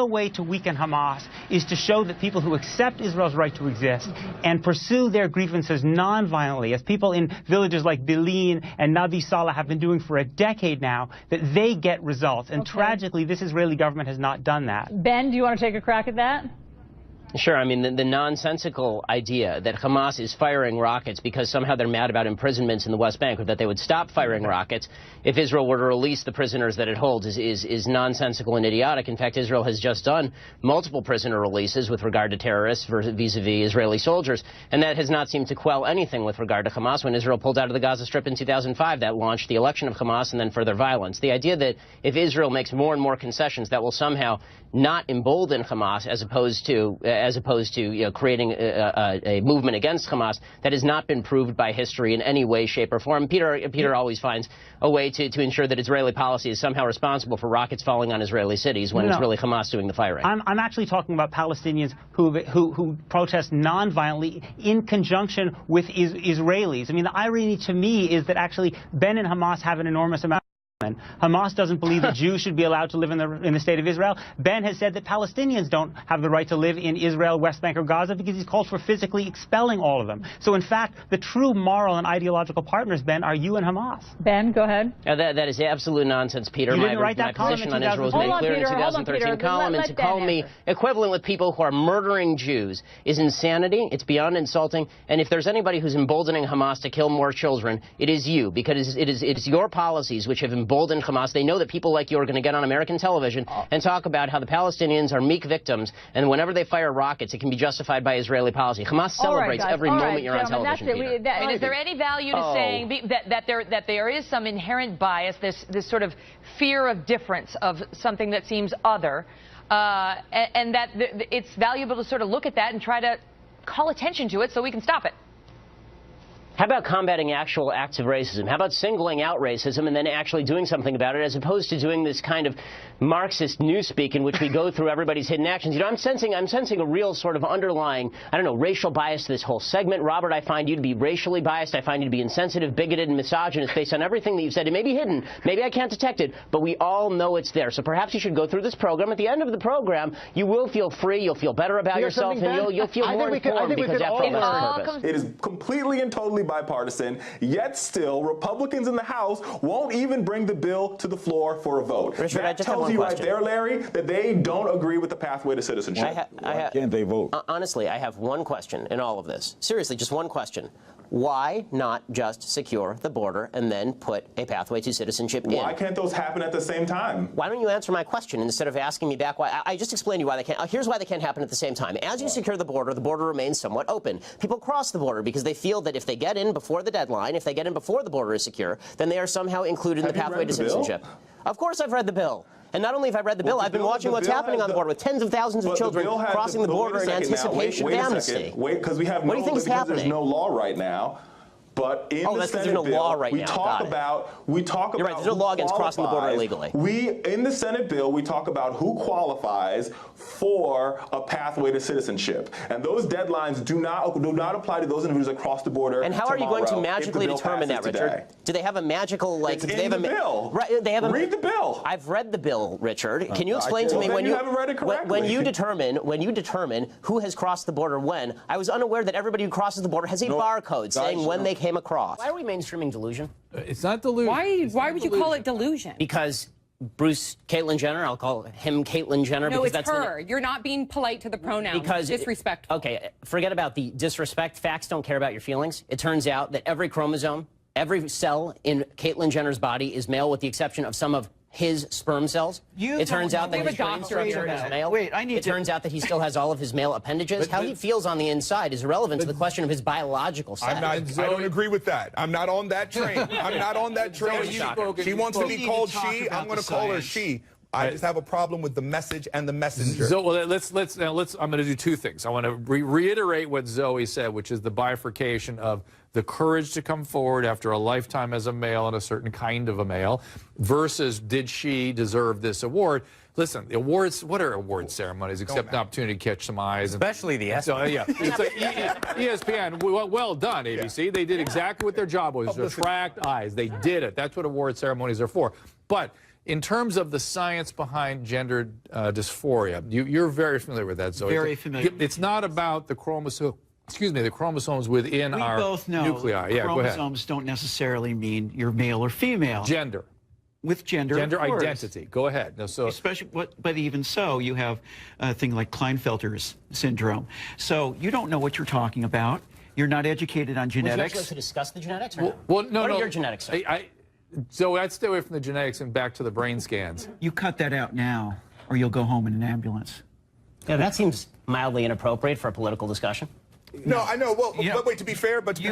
real way to weaken Hamas is to show that people who accept Israel's right to exist and pursue their grievances non-violently, as people in villages like Bilin and Nabi Saleh have been doing for a decade now, that they get results. And tragically, this Israeli government has not done that. Ben, do you want to take a crack at that? Sure. I mean, the nonsensical idea that Hamas is firing rockets because somehow they're mad about imprisonments in the West Bank, or that they would stop firing rockets if Israel were to release the prisoners that it holds is nonsensical and idiotic. In fact, Israel has just done multiple prisoner releases with regard to terrorists vis-a-vis Israeli soldiers, and that has not seemed to quell anything with regard to Hamas. When Israel pulled out of the Gaza Strip in 2005, that launched the election of Hamas and then further violence. The idea that if Israel makes more and more concessions, that will somehow not embolden Hamas as opposed to creating a movement against Hamas, that has not been proved by history in any way, shape, or form. Peter always finds a way to ensure that Israeli policy is somehow responsible for rockets falling on Israeli cities when it's really Hamas doing the firing. I'm actually talking about Palestinians who protest non-violently in conjunction with Israelis. I mean, the irony to me is that actually Ben and Hamas have an enormous amount. Hamas doesn't believe that Jews should be allowed to live in the state of Israel. Ben has said that Palestinians don't have the right to live in Israel, West Bank, or Gaza because he's called for physically expelling all of them. So, in fact, the true moral and ideological partners, Ben, are you and Hamas. Ben, go ahead. That is absolute nonsense, Peter. You didn't write that my position on Israel was made clear in the 2013 column, and to call me equivalent with people who are murdering Jews is insanity. It's beyond insulting. And if there's anybody who's emboldening Hamas to kill more children, it is you, because it is your policies which have emboldened Hamas. They know that people like you are going to get on American television and talk about how the Palestinians are meek victims, and whenever they fire rockets, it can be justified by Israeli policy. Hamas celebrates every moment you're on television. And is there any value to saying that there is some inherent bias, this sort of fear of difference, of something that seems other, and that it's valuable to sort of look at that and try to call attention to it so we can stop it? How about combating actual acts of racism? How about singling out racism and then actually doing something about it, as opposed to doing this kind of Marxist newspeak in which we go through everybody's hidden actions? You know, I'm sensing a real sort of underlying, I don't know, racial bias to this whole segment. Robert, I find you to be racially biased. I find you to be insensitive, bigoted, and misogynist based on everything that you've said. It may be hidden. Maybe I can't detect it, but we all know it's there. So perhaps you should go through this program. At the end of the program, you will feel free, you'll feel better about yourself, and you'll feel more informed, because after all, that's the purpose. It is completely and totally bipartisan, yet still Republicans in the House won't even bring the bill to the floor for a vote. Richard, that tells you right there, Larry, that they don't agree with the pathway to citizenship. Why can't they vote? Honestly, I have one question in all of this. Seriously, just one question. Why not just secure the border and then put a pathway to citizenship in? Why can't those happen at the same time? Why don't you answer my question instead of asking me back why? I just explained to you why they can't. Here's why they can't happen at the same time. As you secure the border remains somewhat open. People cross the border because they feel that if they get in before the deadline, if they get in before the border is secure, then they are somehow included in the pathway to citizenship. Of course I've read the bill. And not only have I read the bill, I've been watching what's happening on the border with tens of thousands of children crossing the border in anticipation of amnesty. Wait, because we have what do you think is happening? There's no law right now. But in the Senate no bill, law right we now. talk about You're right. There's no law against crossing the border illegally. In the Senate bill, we talk about who qualifies for a pathway to citizenship, and those deadlines do not apply to those individuals that cross the border. And how are you going to magically determine that, Richard? Do they have a magical It's in the bill. Right. They have read the bill. I've read the bill, Richard. Can you explain to me when you haven't read it correctly? when you determine who has crossed the border when? I was unaware that everybody who crosses the border has a barcode saying when they came across. Why are we mainstreaming delusion? It's not delusion. Why would you call it delusion? Because Bruce Caitlyn Jenner, I'll call him Caitlyn Jenner. No, because it's that's her. You're not being polite to the pronouns. Because disrespectful. Okay, forget about the disrespect. Facts don't care about your feelings. It turns out that every chromosome, every cell in Caitlyn Jenner's body is male with the exception of some of his sperm cells. It turns out that his brain structure is male. It turns out that he still has all of his male appendages. How he feels on the inside is irrelevant to the question of his biological sex. I don't agree with that. I'm not on that train. I'm not on that train. She wants to be called she. I'm going to call her she. I just have a problem with the message and the messenger. So well, I'm going to do two things. I want to reiterate what Zoe said, which is the bifurcation of the courage to come forward after a lifetime as a male and a certain kind of a male versus did she deserve this award? Listen, the awards, what are award ceremonies except an opportunity to catch some eyes? Especially the ESPN. So, yeah, it's like ESPN, well done, ABC. They did exactly what their job was, to attract eyes. They did it. That's what award ceremonies are for. But In terms of the science behind gender dysphoria, you're very familiar with that, Zoe. Very familiar. It's not about the chromosome. Excuse me, the chromosomes within our both know nuclei. Yeah, go ahead. chromosomes don't necessarily mean you're male or female. Gender. With gender identity. Go ahead. No, so especially, but even so, you have a thing like Klinefelter's syndrome. So you don't know what you're talking about. You're not educated on genetics. Would you like to discuss the genetics? Or well, no, what no. are your genetics? So I'd stay away from the genetics and back to the brain scans. You cut that out now, or you'll go home in an ambulance. Yeah, that seems mildly inappropriate for a political discussion. No, I know. Well, but wait. To be fair, but to be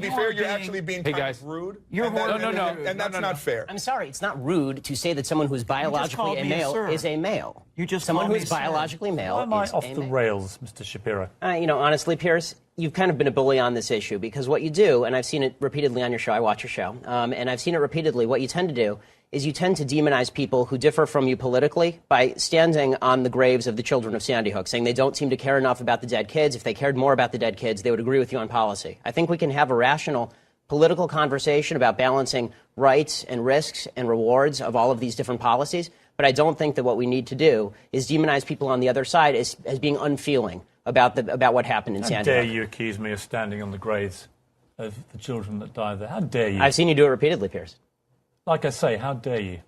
fair, you're actually being kind of rude. And that's not fair. I'm sorry, it's not rude to say that someone who's biologically a male is a male. Someone who's biologically male. Why am I off the rails, Mr. Shapiro? You know, honestly, Pierce, you've kind of been a bully on this issue because what you do, and I've seen it repeatedly on your show. I watch your show, and I've seen it repeatedly. What you tend to do is you tend to demonize people who differ from you politically by standing on the graves of the children of Sandy Hook, saying they don't seem to care enough about the dead kids. If they cared more about the dead kids, they would agree with you on policy. I think we can have a rational political conversation about balancing rights and risks and rewards of all of these different policies, but I don't think that what we need to do is demonize people on the other side as being unfeeling about what happened in Sandy Hook. How dare you accuse me of standing on the graves of the children that died there? How dare you? I've seen you do it repeatedly, Pierce. Like I say, how dare you?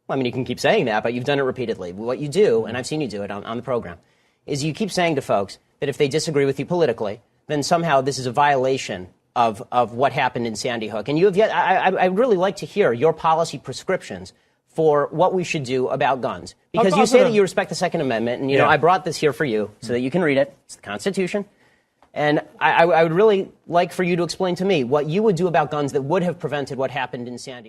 Well, I mean, you can keep saying that, but you've done it repeatedly. What you do, and I've seen you do it on the program, is you keep saying to folks that if they disagree with you politically, then somehow this is a violation of what happened in Sandy Hook. And you have yet, I'd really like to hear your policy prescriptions for what we should do about guns. Because you say that you respect the Second Amendment, and, you know, I brought this here for you so that you can read it. It's the Constitution. And I would really like for you to explain to me what you would do about guns that would have prevented what happened in Sandy Hook.